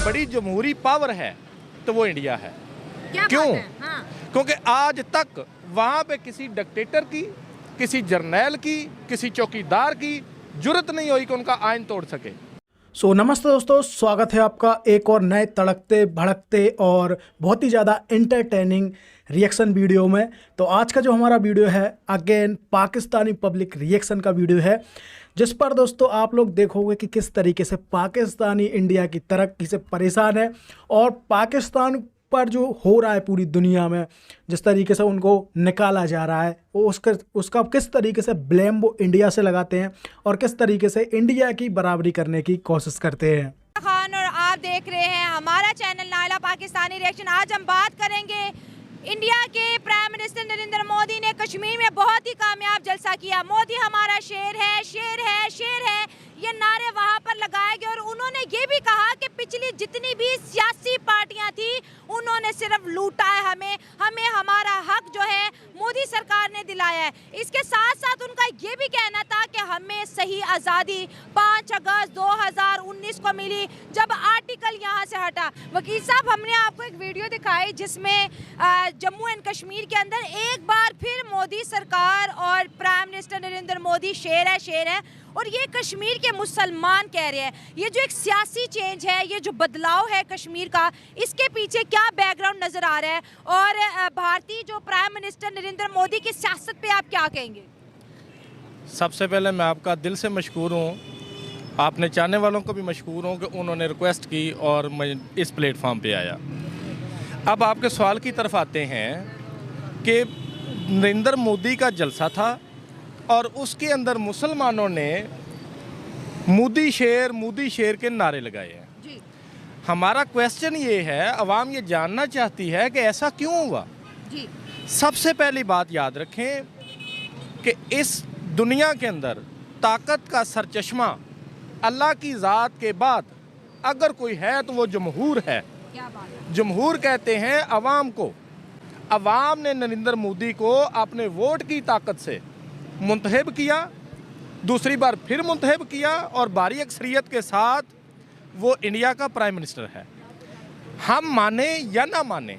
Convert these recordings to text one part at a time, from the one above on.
बड़ी जमहूरी पावर है तो वो इंडिया है। क्यों? हाँ। क्योंकि आज तक वहाँ पे किसी डिक्टेटर की, किसी जर्नैल की, किसी चौकीदार की जुर्रत नहीं हुई कि उनका आइन तोड़ सके। नमस्ते दोस्तों, स्वागत है आपका एक और नए तड़कते भड़कते और बहुत ही ज़्यादा इंटरटेनिंग रिएक्शन वीडियो में। तो आज का जो हमारा वीडियो है अगेन पाकिस्तानी पब्लिक रिएक्शन का वीडियो है, जिस पर दोस्तों आप लोग देखोगे कि किस तरीके से पाकिस्तानी इंडिया की तरक्की से परेशान है और पाकिस्तान पर जो हो रहा है पूरी दुनिया में, जिस तरीके से उनको निकाला जा रहा है वो उसका किस तरीके से ब्लेम वो इंडिया से लगाते हैं और किस तरीके से इंडिया की बराबरी करने की कोशिश करते हैं। खान और आप देख रहे हैं हमारा चैनल नायला पाकिस्तानी रिएक्शन। आज हम बात करेंगे इंडिया के प्राइम मिनिस्टर नरेंद्र मोदी ने कश्मीर में बहुत ही कामयाब जलसा किया। मोदी हमारा शेर है, शेर है, शेर है, ये नारे वहां पर लगाए गए और उन्होंने ये भी कहा कि पिछली जितनी भी सियासी पार्टियां थी उन्होंने सिर्फ लूटा है हमें हमारा हक जो है मोदी सरकार ने दिलाया है। इसके साथ साथ उनका ये भी कहना था कि हमें सही आज़ादी 5 अगस्त 2019 को मिली जब आर्टिकल यहाँ से हटा। वकील साहब, हमने आपको एक वीडियो दिखाई जिसमें जम्मू एंड कश्मीर के अंदर एक बार फिर मोदी सरकार और प्राइम मिनिस्टर नरेंद्र मोदी शेर है और ये कश्मीर के मुसलमान कह रहे हैं। ये जो एक सियासी चेंज है, ये जो बदलाव है कश्मीर का, इसके पीछे क्या बैकग्राउंड नजर आ रहा है और भारतीय जो प्राइम मिनिस्टर नरेंद्र मोदी की सियासत पे आप क्या कहेंगे? सबसे पहले मैं आपका दिल से मशकूर हूँ, आपने चाहने वालों को भी मशकूर हूँ कि उन्होंने रिक्वेस्ट की और मैं इस प्लेटफॉर्म पे आया। अब आपके सवाल की तरफ आते हैं कि नरेंद्र मोदी का जलसा था और उसके अंदर मुसलमानों ने मोदी शेर के नारे लगाए हैं जी। हमारा क्वेश्चन ये है, अवाम ये जानना चाहती है कि ऐसा क्यों हुआ जी। सबसे पहली बात याद रखें कि इस दुनिया के अंदर ताकत का सरचश्मा अल्लाह की ज़ात के बाद अगर कोई है तो वो जमहूर है। क्या बात है? जमहूर कहते हैं अवाम को। अवाम ने नरेंद्र मोदी को अपने वोट की ताकत से मुंतखब किया, दूसरी बार फिर मुंतखब किया और भारी अक्सरियत के साथ वो इंडिया का प्राइम मिनिस्टर है। हम माने या ना माने,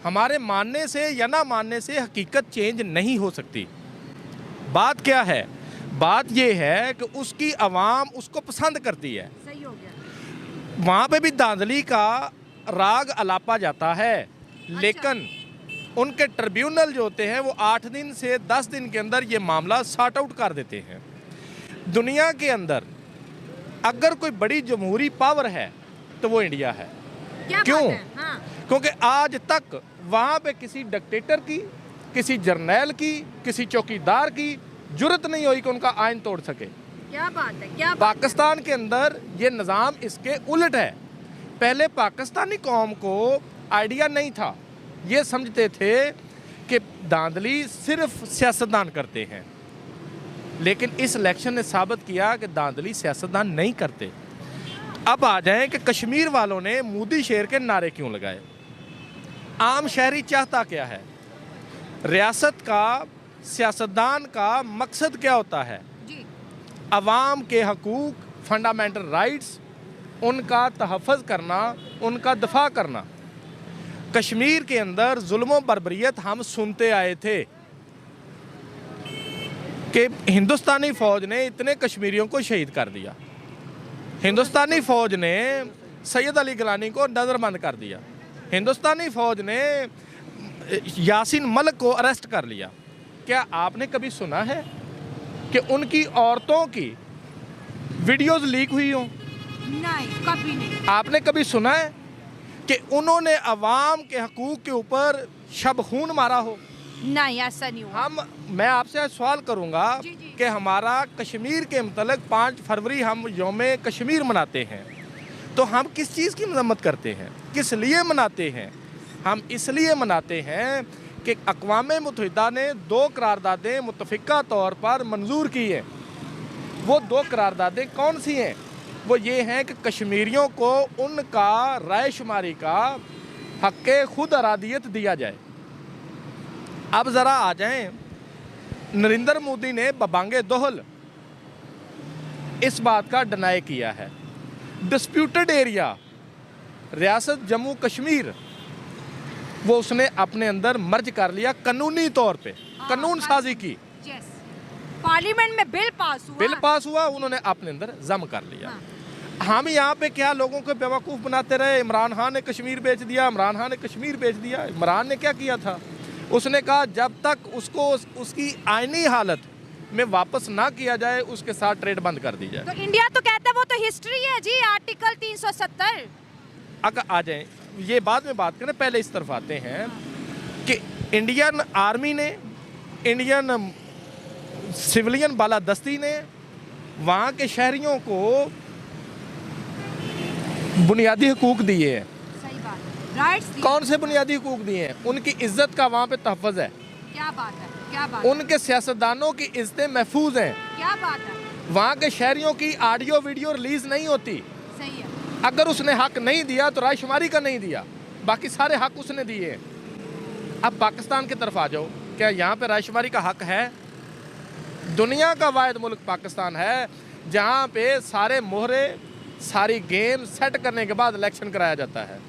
हमारे मानने से या ना मानने से हकीकत चेंज नहीं हो सकती। बात क्या है? बात ये है कि उसकी अवाम उसको पसंद करती है। सही हो गया। वहाँ पे भी धांधली का राग अलापा जाता है। लेकिन उनके ट्रिब्यूनल जो होते हैं वो 8 दिन से 10 दिन के अंदर ये मामला सॉर्ट आउट कर देते हैं। दुनिया के अंदर अगर कोई बड़ी जमहूरी पावर है तो वो इंडिया है। क्या क्यों? बात है? हाँ। क्योंकि आज तक वहाँ पे किसी डिक्टेटर की, किसी जर्नैल की, किसी चौकीदार की जुर्रत नहीं हुई कि उनका आइन तोड़ सके। क्या बात है? क्या बात पाकिस्तान के अंदर ये निज़ाम इसके उलट है। पहले पाकिस्तानी कौम को आइडिया नहीं था, ये समझते थे कि धांधली सिर्फ सियासतदान करते हैं, लेकिन इस इलेक्शन ने साबित किया कि धांधली सियासतदान नहीं करते। अब आ जाएं कि कश्मीर वालों ने मोदी शेर के नारे क्यों लगाए। आम शहरी चाहता क्या है? रियासत का, सियासतदान का मकसद क्या होता है? जी। अवाम के हकूक, फंडामेंटल राइट्स, उनका तहफ़्फ़ुज़ करना, उनका दफा करना। कश्मीर के अंदर जुल्म और बर्बरियत हम सुनते आए थे कि हिंदुस्तानी फ़ौज ने इतने कश्मीरियों को शहीद कर दिया, हिंदुस्तानी फ़ौज ने सैयद अली गिलानी को नज़रबंद कर दिया, हिंदुस्तानी फ़ौज ने यासीन मलिक को अरेस्ट कर लिया। क्या आपने कभी सुना है कि उनकी औरतों की वीडियोज़ लीक हुई हों? नहीं, कभी नहीं। आपने कभी सुना है कि उन्होंने अवाम के हकूक़ के ऊपर शब खून मारा हो? नहीं, ऐसा नहीं हुआ। मैं आपसे सवाल करूंगा जी, जी। कि हमारा कश्मीर के मतलब 5 फरवरी हम यौम कश्मीर मनाते हैं, तो हम किस चीज़ की मजम्मत करते हैं, किस लिए मनाते हैं? हम इसलिए मनाते हैं कि अक़वाम मुत्तहिदा ने 2 करारदादें मुत्तफ़िक़ा तौर पर मंजूर की हैं। वो 2 करारदादें कौन सी हैं? वो ये हैं कि कश्मीरियों को उनका राय शुमारी का हक़ खुद अरादियत दिया जाए। अब ज़रा आ जाएं, नरेंद्र मोदी ने बबांगे दोहल इस बात का डिनाई किया है। डिस्प्यूटेड एरिया रियासत जम्मू कश्मीर वो उसने अपने अंदर मर्ज कर लिया कानूनी तौर पे, कानून साजी की। पार्लियामेंट में बिल पास हुआ, उन्होंने अपने अंदर जम कर लिया। हम यहाँ पे क्या लोगों को बेवकूफ़ बनाते रहे, इमरान खान ने कश्मीर बेच दिया, इमरान खान ने कश्मीर बेच दिया। इमरान ने क्या किया था, उसने कहा जब तक उसको उसकी आईनी हालत में वापस ना किया जाए उसके साथ ट्रेड बंद कर दी जाए। तो इंडिया तो कहता है वो तो हिस्ट्री है जी, आर्टिकल 370। अगर आ जाए ये बाद में बात करें, पहले इस तरफ आते हैं कि इंडियन आर्मी ने, इंडियन सिविलियन बालादस्ती ने वहाँ के शहरियों को बुनियादी हकूक दिए हैं। सही बात है, राइट्स। कौन से बुनियादी हकूक दिए हैं? उनकी इज्जत का वहाँ पे तहफ़्फ़ुज़ है। क्या बात है, क्या बात। उनके सियासतदानों की इज्जतें महफूज हैं। क्या बात है। वहाँ के शहरियों की ऑडियो वीडियो रिलीज नहीं होती। सही है। अगर उसने हक नहीं दिया तो रायशुमारी का नहीं दिया, बाकी सारे हक उसने दिए। अब पाकिस्तान की तरफ आ जाओ, क्या यहाँ पे रायशुमारी का हक है? दुनिया का वाहिद मुल्क पाकिस्तान है जहाँ पे सारे मोहरे, सारी गेम सेट करने के बाद इलेक्शन कराया जाता है।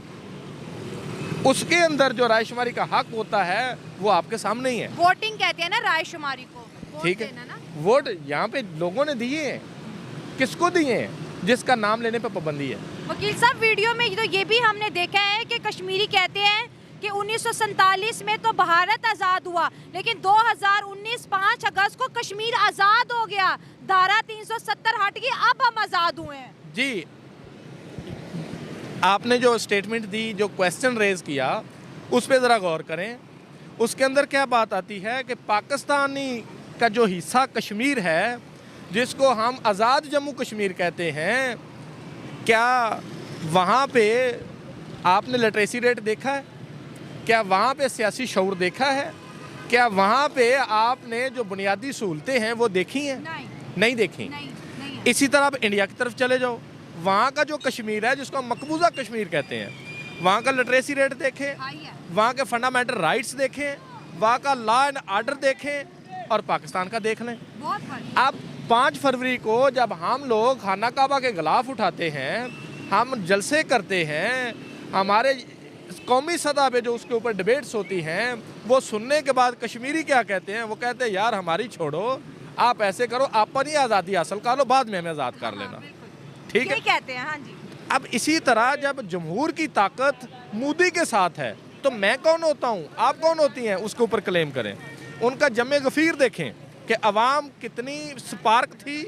उसके अंदर जो रायशुमारी का हक होता है वो आपके सामने ही है। वोटिंग कहते हैं ना रायशुमारी को, ठीक है ना? वोट यहाँ पे लोगों ने दिए हैं। किसको दिए हैं? जिसका नाम लेने पे पाबंदी है। वकील साहब, वीडियो में तो ये भी हमने देखा है कि कश्मीरी कहते हैं कि 1947 में तो भारत आज़ाद हुआ, लेकिन 2019 5 अगस्त को कश्मीर आज़ाद हो गया, धारा 370 हट गई, अब हम आज़ाद हुए हैं। जी, आपने जो स्टेटमेंट दी, जो क्वेश्चन रेज किया, उस पर ज़रा गौर करें। उसके अंदर क्या बात आती है कि पाकिस्तानी का जो हिस्सा कश्मीर है, जिसको हम आज़ाद जम्मू कश्मीर कहते हैं, क्या वहाँ पे आपने लिटरेसी रेट देखा है? क्या वहाँ पे सियासी शऊर देखा है? क्या वहाँ पे आपने जो बुनियादी सहूलतें हैं वो देखी हैं? नहीं देखी। नहीं। इसी तरह आप इंडिया की तरफ चले जाओ, वहाँ का जो कश्मीर है जिसको हम मकबूजा कश्मीर कहते हैं, वहाँ का लिटरेसी रेट देखें, वहाँ के फंडामेंटल राइट्स देखें, वहाँ का लॉ एंड आर्डर देखें और पाकिस्तान का देख लें। अब 5 फरवरी को जब हम लोग खाना काबा के गिलाफ उठाते हैं, हम जलसे करते हैं, हमारे कौमी सतह पे जो उसके ऊपर डिबेट्स होती हैं, वो सुनने के बाद कश्मीरी क्या कहते हैं? वो कहते हैं यार हमारी छोड़ो, आप ऐसे करो, अपनी आज़ादी हासिल कर लो, बाद में हमें आज़ाद कर लेना। ठीक है, कहते हैं। हाँ जी। अब इसी तरह जब जमहूर की ताकत मोदी के साथ है तो मैं कौन होता हूँ, आप कौन होती हैं उसके ऊपर क्लेम करें? उनका जमे गफीर देखें कि अवाम कितनी स्पार्क थी,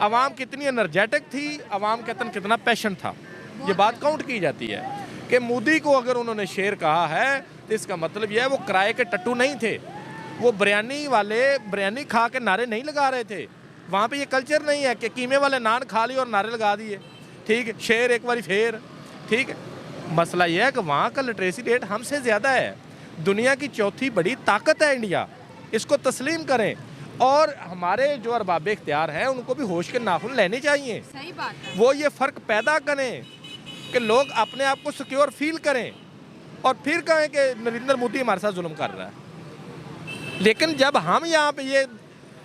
अवाम कितनी एनर्जेटिक थी, अवाम के अंदर कितना पैशन था। ये बात काउंट की जाती है कि मोदी को अगर उन्होंने शेर कहा है तो इसका मतलब यह है वो किराए के टट्टू नहीं थे, वो बिरयानी वाले बिरयानी खा के नारे नहीं लगा रहे थे। वहाँ पे ये कल्चर नहीं है कि कीमे वाले नान खा लिए और नारे लगा दिए। ठीक है, शेर एक बारी फेर। ठीक है, मसला यह है कि वहाँ का लिटरेसी रेट हमसे ज़्यादा है। दुनिया की चौथी बड़ी ताकत है इंडिया, इसको तस्लीम करें। और हमारे जो अरबाब इख्तियार हैं उनको भी होश के नाखून लेने चाहिए। सही बात है। वो ये फ़र्क पैदा करें कि लोग अपने आप को सिक्योर फील करें और फिर कहें कि नरेंद्र मोदी हमारे साथ जुल्म कर रहा है। लेकिन जब हम यहाँ पे ये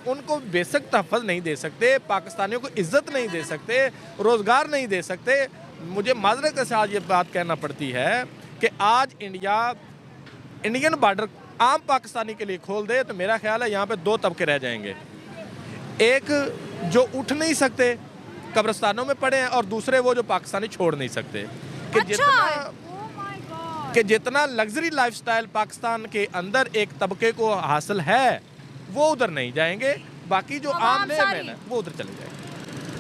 उनको बेसिक तहफ़्फ़ुज़ नहीं दे सकते, पाकिस्तानियों को इज़्ज़त नहीं दे सकते, रोज़गार नहीं दे सकते, मुझे माज़रत के साथ ये बात कहना पड़ती है कि आज इंडियन बॉर्डर आम पाकिस्तानी के लिए खोल दे तो मेरा ख्याल है यहाँ पे 2 तबके रह जाएंगे। एक जो उठ नहीं सकते, कब्रिस्तानों में पड़े हैं, और दूसरे वो जो पाकिस्तानी छोड़ नहीं सकते। कि जितना लग्जरी लाइफस्टाइल पाकिस्तान के अंदर एक तबके को हासिल है वो उधर नहीं जाएंगे, बाकी जो आम है वो उधर चले जाएंगे।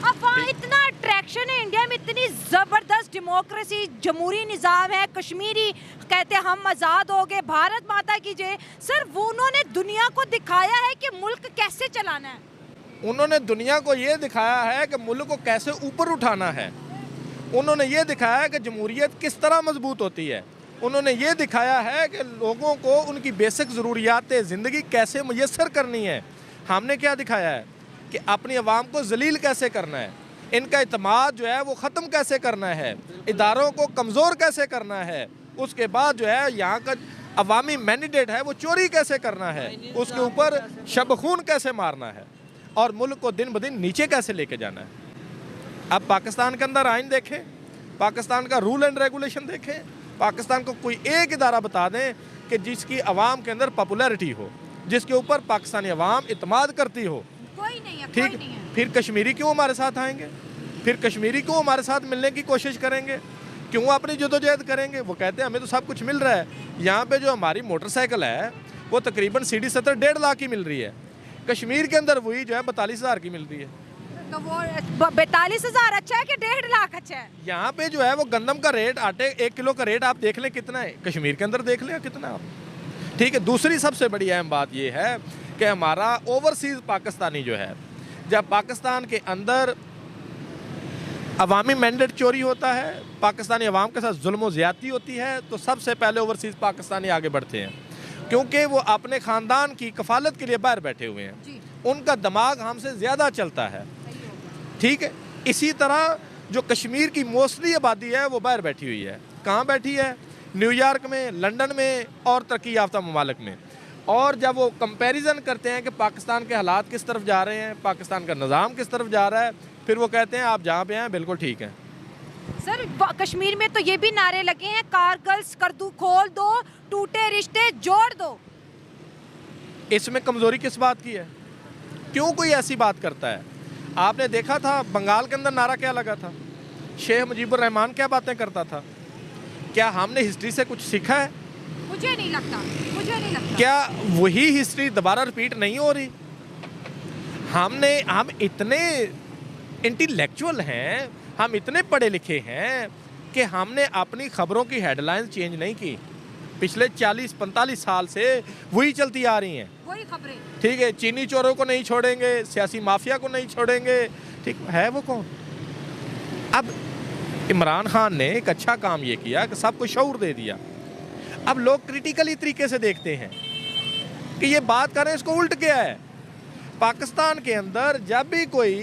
अब वहाँ इतना अट्रैक्शन है, इंडिया में इतनी ज़बरदस्त डेमोक्रेसी, जमहूरी निज़ाम है, कश्मीरी कहते हैं हम आज़ाद हो गए, भारत माता की जय। सर वो उन्होंने दुनिया को दिखाया है कि मुल्क कैसे चलाना है। उन्होंने दुनिया को ये दिखाया है कि मुल्क को कैसे ऊपर उठाना है। उन्होंने ये दिखाया है कि जमहूरियत किस तरह मजबूत होती है। उन्होंने ये दिखाया है कि लोगों को उनकी बेसिक ज़रूरियात ज़िंदगी कैसे मुयस्सर करनी है। हमने क्या दिखाया है कि अपनी आवाम को जलील कैसे करना है, इनका इत्मीनान जो है वो ख़त्म कैसे करना है, इदारों को कमज़ोर कैसे करना है, उसके बाद जो है यहाँ का अवामी मैंडेट है वो चोरी कैसे करना है, उसके ऊपर शब-खून कैसे मारना है और मुल्क को दिन ब दिन नीचे कैसे लेके जाना है। अब पाकिस्तान के अंदर आइन देखें, पाकिस्तान का रूल एंड रेगुलेशन देखें, पाकिस्तान को कोई एक इदारा बता दें कि जिसकी आवाम के अंदर पॉपुलैरिटी हो, जिसके ऊपर पाकिस्तानी आवाम इत्मीनान करती हो। कोई नहीं है, ठीक, कोई नहीं है। फिर कश्मीरी क्यों हमारे साथ आएंगे, फिर कश्मीरी क्यों हमारे साथ मिलने की कोशिश करेंगे, क्यों अपनी जदोजहद करेंगे। वो कहते हैं हमें तो सब कुछ मिल रहा है। यहाँ पे जो हमारी मोटरसाइकिल है वो तकरीबन CD 70 1.5 लाख की मिल रही है, कश्मीर के अंदर वही जो है 42,000 की मिल रही है। तो वो 42,000 अच्छा है कि 1.5 लाख अच्छा है? यहाँ पे जो है वो गंदम का रेट, आटे 1 किलो का रेट आप देख लें कितना है, कश्मीर के अंदर देख लें कितना आप। ठीक है, दूसरी सबसे बड़ी अहम बात ये है कि हमारा ओवरसीज़ पाकिस्तानी जो है, जब पाकिस्तान के अंदर अवामी मैंडेट चोरी होता है, पाकिस्तानी अवाम के साथ जुल्म व ज़्यादती होती है, तो सबसे पहले ओवरसीज़ पाकिस्तानी आगे बढ़ते हैं, क्योंकि वो अपने ख़ानदान की कफालत के लिए बाहर बैठे हुए हैं, उनका दिमाग हमसे ज़्यादा चलता है। ठीक है, इसी तरह जो कश्मीर की मोस्टली आबादी है वो बाहर बैठी हुई है। कहाँ बैठी है? न्यूयॉर्क में, लंदन में और तरक्की याफ्ता ममालिक में। और जब वो कंपैरिजन करते हैं कि पाकिस्तान के हालात किस तरफ जा रहे हैं, पाकिस्तान का निज़ाम किस तरफ जा रहा है, फिर वो कहते हैं आप जहाँ पे हैं बिल्कुल ठीक है। सर कश्मीर में तो ये भी नारे लगे हैं, कारगिल कर दो, खोल दो, टूटे रिश्ते जोड़ दो। इसमें कमज़ोरी किस बात की है? क्यों कोई ऐसी बात करता है? आपने देखा था बंगाल के अंदर नारा क्या लगा था, शेख मुजीबुर रहमान क्या बातें करता था। क्या हमने हिस्ट्री से कुछ सीखा है? मुझे नहीं लगता, मुझे नहीं लगता। क्या वही हिस्ट्री दोबारा रिपीट नहीं हो रही? हम इतने इंटेलेक्चुअल हैं, हम इतने पढ़े लिखे हैं कि हमने अपनी खबरों की हेडलाइंस चेंज नहीं की। पिछले 40-45 साल से वही चलती आ रही हैं, वही खबरें। ठीक है, चीनी चोरों को नहीं छोड़ेंगे, सियासी माफिया को नहीं छोड़ेंगे। ठीक है, वो कौन? अब इमरान खान ने एक अच्छा काम ये किया कि सबको शऊर दे दिया। अब लोग क्रिटिकली तरीके से देखते हैं कि ये बात करें इसको उल्ट गया है। पाकिस्तान के अंदर जब भी कोई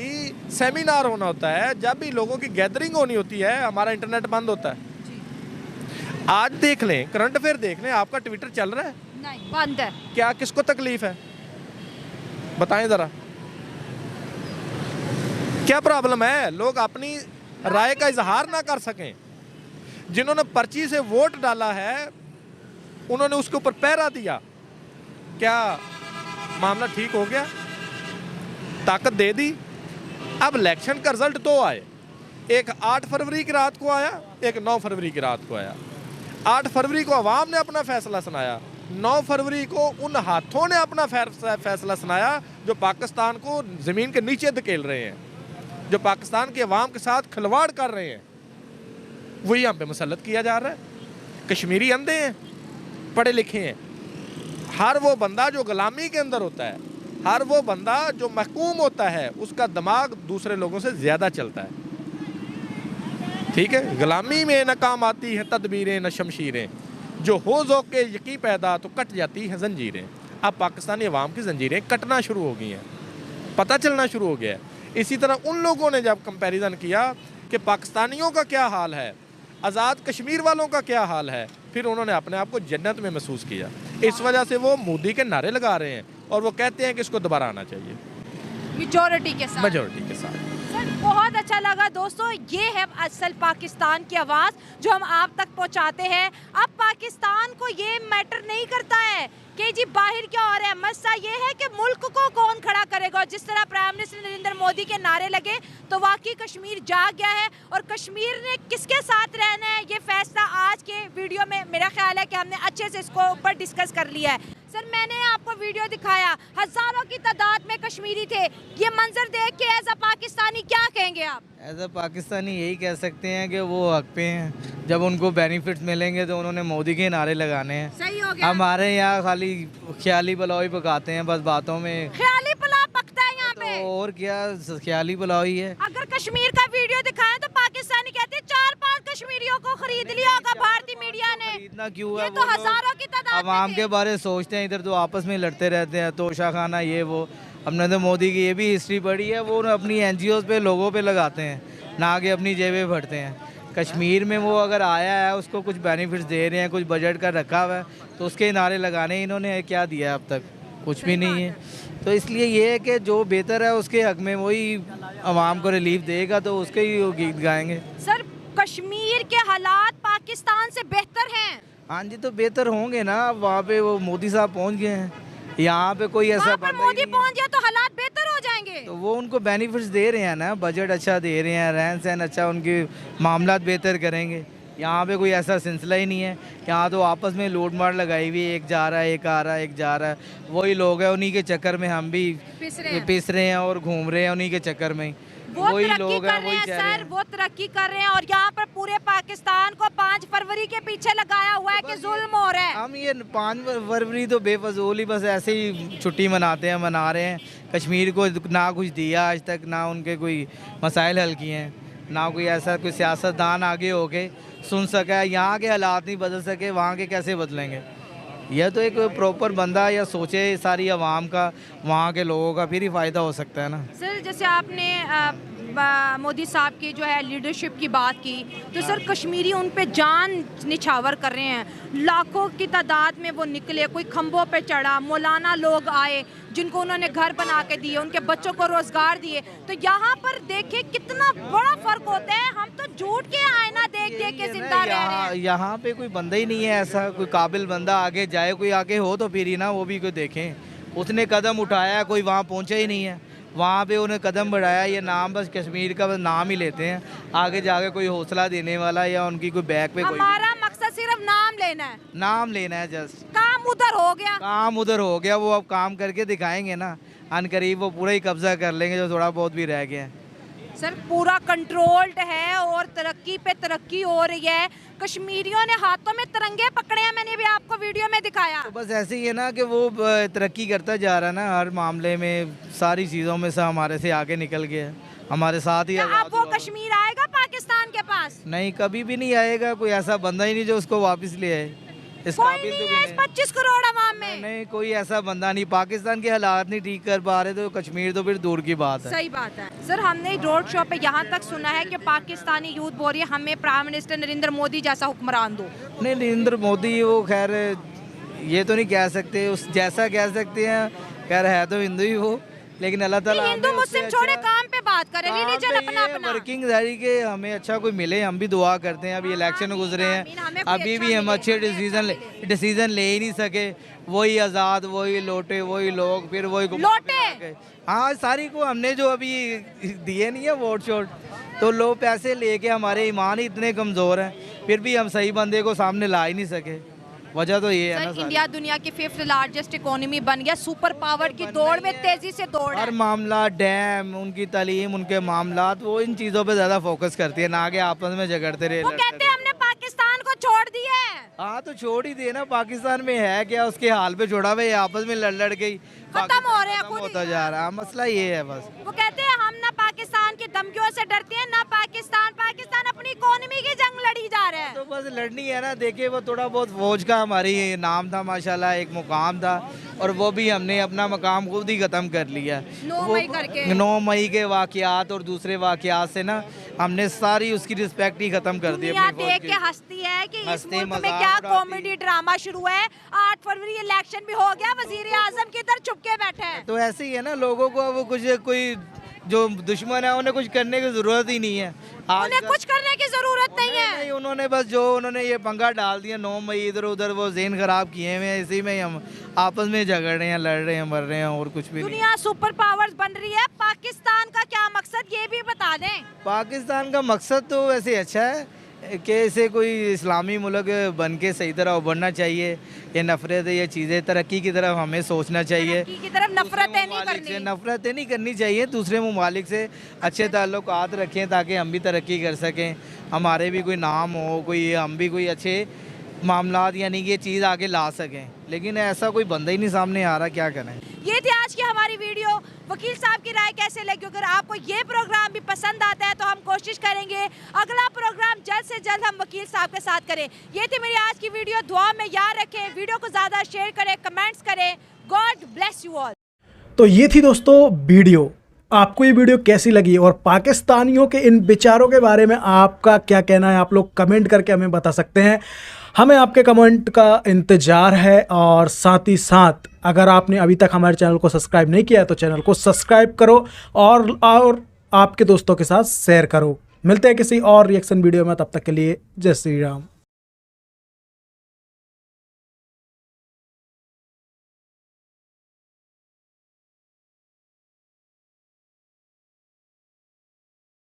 सेमिनार होना होता है, जब भी लोगों की गैदरिंग होनी होती है, हमारा इंटरनेट बंद होता है। आज देख लें, करंट अफेयर देख लें, आपका ट्विटर चल रहा है? नहीं, बंद है। क्या किसको तकलीफ है बताएं ज़रा, क्या प्रॉब्लम है? लोग अपनी राय का इजहार ना कर सकें। जिन्होंने पर्ची से वोट डाला है उन्होंने उसके ऊपर पहरा दिया, क्या मामला ठीक हो गया? ताकत दे दी। अब इलेक्शन का रिजल्ट दो आए, एक 8 फरवरी की रात को आया, एक 9 फरवरी की रात को आया। 8 फरवरी को अवाम ने अपना फैसला सुनाया, 9 फरवरी को उन हाथों ने अपना फैसला सुनाया जो पाकिस्तान को ज़मीन के नीचे धकेल रहे हैं, जो पाकिस्तान के अवाम के साथ खिलवाड़ कर रहे हैं, वही यहाँ पे मुसल्लत किया जा रहा है। कश्मीरी अंधे हैं, पढ़े लिखे हैं। हर वो बंदा जो गुलामी के अंदर होता है, हर वो बंदा जो महकूम होता है, उसका दिमाग दूसरे लोगों से ज़्यादा चलता है। ठीक है, गुलामी में न काम आती हैं तदबीरें न शमशीरें, जो हो ज़ौक़े यकी पैदा तो कट जाती हैं जंजीरें। अब पाकिस्तानी अवाम की जंजीरें कटना शुरू हो गई हैं, पता चलना शुरू हो गया है। इसी तरह उन लोगों ने जब कंपैरिजन किया कि पाकिस्तानियों का क्या हाल है, आज़ाद कश्मीर वालों का क्या हाल है, फिर उन्होंने अपने आप को जन्नत में महसूस किया। इस वजह से वो मोदी के नारे लगा रहे हैं और वो कहते हैं कि इसको दोबारा आना चाहिए मेजॉरिटी के साथ। मेजॉरिटी के साथ। सर बहुत अच्छा लगा दोस्तों, ये है असल पाकिस्तान की आवाज़ जो हम आप तक पहुंचाते हैं। अब पाकिस्तान को ये मैटर नहीं करता है कि जी बाहर क्या हो रहा है, मसला ये है कि मुल्क को कौन खड़ा करेगा। और जिस तरह प्राइम मिनिस्टर नरेंद्र मोदी के नारे लगे तो वाकई कश्मीर जाग गया है और कश्मीर ने किसके साथ रहना है ये फैसला आज के वीडियो में मेरा ख्याल है कि हमने अच्छे से इसको ऊपर डिस्कस कर लिया है। सर मैंने आपको वीडियो दिखाया, हज़ारों की तादाद में कश्मीरी थे। ये मंजर देख के एज अ पाकिस्तानी क्या कहेंगे आप? एज अ पाकिस्तानी यही कह सकते हैं कि वो हक पे हैं। जब उनको बेनिफिट्स मिलेंगे तो उन्होंने मोदी के नारे लगाने हैं। सही हो गया। हमारे यहाँ खाली ख्याली पुलाव ही पकाते हैं, बस बातों में। ख्याली पुलाव पकता है यहाँ पे, तो और क्या ख्याली पुलाव ही है। अगर कश्मीर का वीडियो दिखाएं तो पाकिस्तानी कहते हैं 4-5 कश्मीरियों को खरीद लिया होगा भारतीय मीडिया ने। खरीदना क्यों है? ये तो हजारों की तादाद में आवाम थे। के बारे में सोचते हैं, इधर तो आपस में लड़ते रहते हैं, तोशा खाना ये वो। हमने तो मोदी की ये भी हिस्ट्री पढ़ी है, वो अपनी NGOs पे लोगों पे लगाते हैं, ना कि अपनी जेबें भरते हैं। कश्मीर में वो अगर आया है उसको कुछ बेनिफिट्स दे रहे हैं, कुछ बजट का रखा हुआ है, तो उसके नारे लगाने इन्होंने क्या दिया अब तक? कुछ भी नहीं है। तो इसलिए ये है कि जो बेहतर है उसके हक में वही आवाम को रिलीफ देगा, तो उसके ही वो गीत गाएंगे। सर कश्मीर के हालात पाकिस्तान से बेहतर हैं। हाँ जी, तो बेहतर होंगे ना। वहाँ पे वो मोदी साहब पहुँच गए हैं, यहाँ पे कोई ऐसा वहाँ पर बंदा ही मोदी नहीं है। पहुंच गया तो हालात बेहतर हो जाएंगे। तो वो उनको बेनिफिट्स दे रहे हैं ना, बजट अच्छा दे रहे हैं, रहन सहन अच्छा, उनके मामलात बेहतर करेंगे। यहाँ पे कोई ऐसा सिलसिला ही नहीं है। यहाँ तो आपस में लूट मार लगाई हुई है, एक जा रहा है, एक आ रहा है, एक जा रहा है। वही लोग हैं, उन्हीं के चक्कर में हम भी पिस रहे हैं और घूम रहे हैं उन्हीं के चक्कर में। वो तरक्की कर रहे हैं सर, वो तरक्की कर रहे हैं और यहाँ पर पूरे पाकिस्तान को 5 फरवरी के पीछे लगाया हुआ है कि जुल्म हो रहा है। हम ये 5 फरवरी तो बेफजूल ही बस ऐसे ही छुट्टी मनाते हैं, मना रहे हैं। कश्मीर को ना कुछ दिया आज तक, ना उनके कोई मसाइल हल किए हैं, ना कोई ऐसा कोई सियासतदान आगे होके सुन सका है। यहाँ के हालात नहीं बदल सके, वहाँ के कैसे बदलेंगे? यह तो एक प्रॉपर बंदा या सोचे सारी आवाम का, वहाँ के लोगों का, फिर ही फ़ायदा हो सकता है ना। सर जैसे आपने मोदी साहब की जो है लीडरशिप की बात की, तो सर कश्मीरी उन पे जान निछावर कर रहे हैं। लाखों की तादाद में वो निकले, कोई खंभों पे चढ़ा, मौलाना लोग आए जिनको उन्होंने घर बना के दिए, उनके बच्चों को रोजगार दिए। तो यहाँ पर देखिए कितना बड़ा फर्क होता है। हम तो झूठ के आईना देख देख के जिंदा रह रहे हैं। यहाँ पे कोई बंदा ही नहीं है ऐसा, कोई काबिल बंदा आगे जाए, कोई आगे हो तो फिर ही ना, वो भी कोई देखें। उसने कदम उठाया, कोई वहाँ पहुँचा ही नहीं है। वहाँ पे उन्हें कदम बढ़ाया, ये नाम बस कश्मीर का बस नाम ही लेते हैं, आगे जाके कोई हौसला देने वाला या उनकी कोई बैक पे कोई, हमारा मकसद सिर्फ नाम लेना है, नाम लेना है जस्ट। काम उधर हो गया, काम उधर हो गया, वो अब काम करके दिखाएंगे ना, अनकरीब वो पूरा ही कब्जा कर लेंगे जो थोड़ा बहुत भी रह गया है। सर पूरा कंट्रोल्ड है और तरक्की पे तरक्की हो रही है। कश्मीरियों ने हाथों में तिरंगे पकड़े हैं, मैंने भी आपको वीडियो में दिखाया। तो बस ऐसे ही है ना कि वो तरक्की करता जा रहा है ना, हर मामले में, सारी चीज़ों में से हमारे से आगे निकल गया, हमारे साथ ही। अब वो कश्मीर आएगा पाकिस्तान के पास? नहीं, कभी भी नहीं आएगा। कोई ऐसा बंदा ही नहीं जो उसको वापस ले आए। इस कोई काबिल नहीं तो है भी इस नहीं। 25 करोड़ आवाम में। नहीं, कोई ऐसा बंदा नहीं। पाकिस्तान के हालात नहीं ठीक कर पा रहे तो कश्मीर तो फिर दूर की बात है। सही बात है सर। हमने रोड शो पे यहाँ तक सुना है कि पाकिस्तानी यूथ बोल रही है हमें प्राइम मिनिस्टर नरेंद्र मोदी जैसा हुक्मरान दो। नहीं, नरेंद्र मोदी वो खैर ये तो नहीं कह सकते, उस जैसा कह सकते हैं, खैर है तो हिंदू ही वो, लेकिन अल्लाह ताला हिंदू मुस्लिम छोड़े, काम पे बात करें, रिलीजन अपना अपना। वर्किंग रही के हमें अच्छा कोई मिले, हम भी दुआ करते हैं। अभी इलेक्शन गुजरे हैं, अभी भी हम अच्छे डिसीजन ले ही नहीं सके। वही आज़ाद, वही लोटे, वही लोग, फिर वही लोटे। हाँ, सारी को हमने जो अभी दिए नहीं है वोट शोट, तो लोग पैसे लेके हमारे ईमान ही इतने कमज़ोर हैं, फिर भी हम सही बंदे को सामने ला ही नहीं सके। वजह तो ये है ना, इंडिया दुनिया की 5th लार्जेस्ट इकोनॉमी बन गया, सुपर पावर की दौड़ में तेजी से दौड़ हर मामला, डैम, उनकी तालीम, उनके मामलात, वो इन चीज़ों पे ज़्यादा फोकस करती है, ना कि आपस में झगड़ते रहे। वो कहते हैं हमने पाकिस्तान को छोड़ दिया है। हाँ, तो छोड़ ही दे ना। पाकिस्तान में है क्या, उसके हाल पे छोड़ा हुआ, आपस में लड़ के ही खत्म हो रहे हैं, खत्म खुद होता जा रहा है। मसला ये है बस। वो कहते हैं हम ना पाकिस्तान की धमकियों से डरते हैं, ना पाकिस्तान अपनी इकोनॉमी की जंग लड़ी जा रहा है। तो बस लड़नी है ना। देखिए, वो थोड़ा बहुत फौज का हमारी नाम था, माशाल्लाह, एक मुकाम था, और वो भी हमने अपना मकाम खुद ही ख़त्म कर लिया। 9 मई करके 9 मई के वाक़यात और दूसरे वाक़यात से ना हमने सारी उसकी रिस्पेक्ट ही ख़त्म कर दी। दुनिया देख के हंसती है कि इस मुल्क में क्या कॉमेडी ड्रामा शुरू है। 8 फरवरी इलेक्शन भी हो गया, वजीर आजम किधर छुप के बैठे हैं। तो ऐसे ही है ना, लोगों को वो कुछ कोई जो दुश्मन है उन्हें कुछ करने की ज़रूरत ही नहीं है। उन्हें कुछ करने की ज़रूरत नहीं है। नहीं, उन्होंने बस जो उन्होंने ये पंगा डाल दिया 9 मई, इधर उधर वो ज़हन ख़राब किए हुए हैं, इसी में हम आपस में झगड़ रहे हैं, लड़ रहे हैं, मर रहे हैं, और कुछ भी नहीं। दुनिया सुपर पावर्स बन रही है, पाकिस्तान का क्या मकसद ये भी बता दें। पाकिस्तान का मकसद तो वैसे अच्छा है कि इसे कोई इस्लामी मुल्क बन के सही तरह उभरना चाहिए। ये नफरत, ये चीज़ें, तरक्की की तरफ हमें सोचना चाहिए। तरक्की की तरफ नफरतें नहीं करनी। नफरतें नहीं करनी चाहिए। दूसरे ममालिक से अच्छे ताल्लुकात रखें ताकि हम भी तरक्की कर सकें, हमारे भी कोई नाम हो, कोई हम भी कोई अच्छे मामलात यानी कि ये चीज़ आगे ला सकें। लेकिन ऐसा कोई बंदा ही नहीं सामने आ रहा, क्या करें। ये थी आज की हमारी वीडियो। वकील साहब की राय कैसे लगी? अगर आपको ये प्रोग्राम भी पसंद आता है तो हम कोशिश करेंगे अगला प्रोग्राम जल्द से जल्द हम वकील साहब के साथ करें। ये थी मेरी आज की वीडियो। दुआ में याद रखें, वीडियो को ज़्यादा शेयर करें, कमेंट्स करें। God bless you all. तो ये थी दोस्तों वीडियो। आपको ये वीडियो कैसी लगी और पाकिस्तानियों के इन विचारों के बारे में आपका क्या कहना है, आप लोग कमेंट करके हमें बता सकते हैं। हमें आपके कमेंट का इंतज़ार है। और साथ ही साथ अगर आपने अभी तक हमारे चैनल को सब्सक्राइब नहीं किया है तो चैनल को सब्सक्राइब करो और आपके दोस्तों के साथ शेयर करो। मिलते हैं किसी और रिएक्शन वीडियो में, तब तक के लिए जय श्री राम।